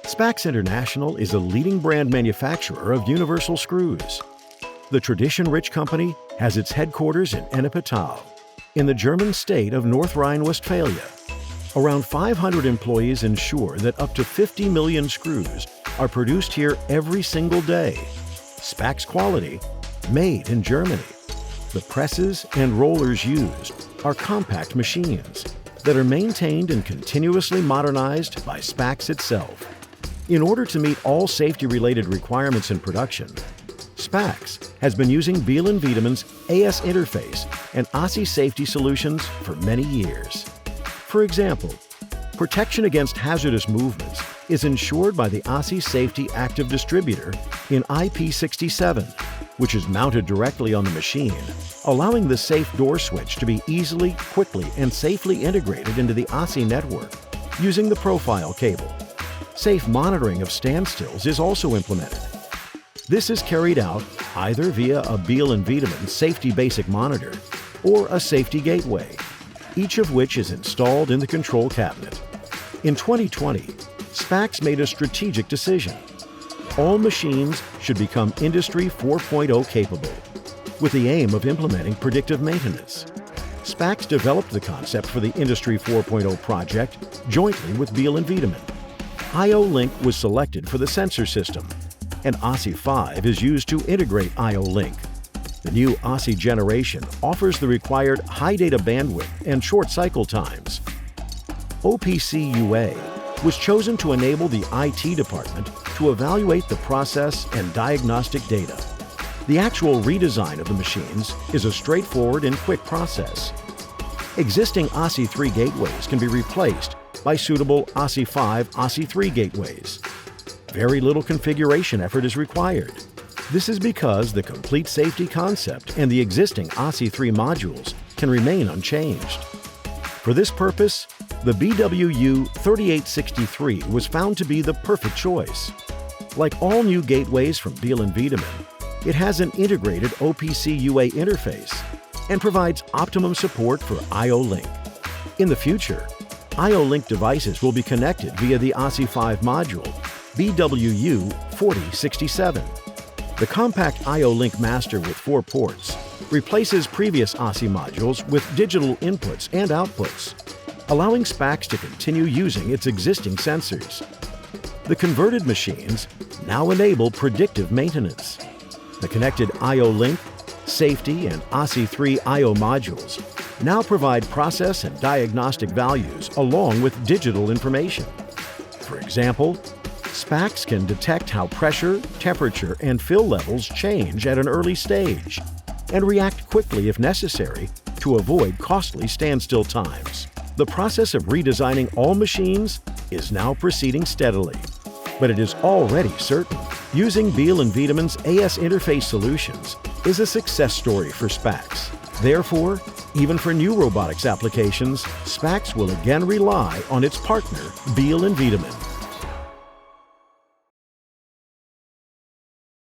SPAX International is a leading brand manufacturer of universal screws. The tradition-rich company has its headquarters in Ennepetal, in the German state of North Rhine-Westphalia. Around 500 employees ensure that up to 50 million screws are produced here every single day. SPAX quality, made in Germany. The presses and rollers used are compact machines that are maintained and continuously modernized by SPAX itself. In order to meet all safety-related requirements in production, SPAX has been using Bihl+Wiedemann's AS interface and ASi safety solutions for many years. For example, protection against hazardous movements is ensured by the ASi Safety Active Distributor in IP67, which is mounted directly on the machine, allowing the safe door switch to be easily, quickly, and safely integrated into the ASi network using the profile cable. Safe monitoring of standstills is also implemented. This is carried out either via a Bihl+Wiedemann Safety Basic Monitor or a Safety Gateway, each of which is installed in the control cabinet. In 2020, SPAX made a strategic decision. All machines should become Industry 4.0 capable, with the aim of implementing predictive maintenance. SPAX developed the concept for the Industry 4.0 project jointly with Bihl+Wiedemann. IO-Link was selected for the sensor system, and ASi-5 is used to integrate IO-Link. The new ASi generation offers the required high data bandwidth and short cycle times. OPC UA was chosen to enable the IT department to evaluate the process and diagnostic data. The actual redesign of the machines is a straightforward and quick process. Existing ASi-3 gateways can be replaced by suitable ASi-5, ASi-3 gateways. Very little configuration effort is required. This is because the complete safety concept and the existing ASi-3 modules can remain unchanged. For this purpose, the BWU3863 was found to be the perfect choice. Like all new gateways from Bihl+Wiedemann, it has an integrated OPC UA interface and provides optimum support for IO-Link. In the future, IO-Link devices will be connected via the ASi-5 module, BWU4067. The compact IO-Link master with 4 ports replaces previous ASi modules with digital inputs and outputs, allowing SPAX to continue using its existing sensors. The converted machines now enable predictive maintenance. The connected IO-Link, safety, and ASi-3 IO modules now provide process and diagnostic values along with digital information. For example, SPAX can detect how pressure, temperature, and fill levels change at an early stage and react quickly if necessary to avoid costly standstill times. The process of redesigning all machines is now proceeding steadily, but it is already certain. Using Bihl+Wiedemann's AS interface solutions is a success story for SPAX. Therefore, even for new robotics applications, SPAX will again rely on its partner, Bihl+Wiedemann.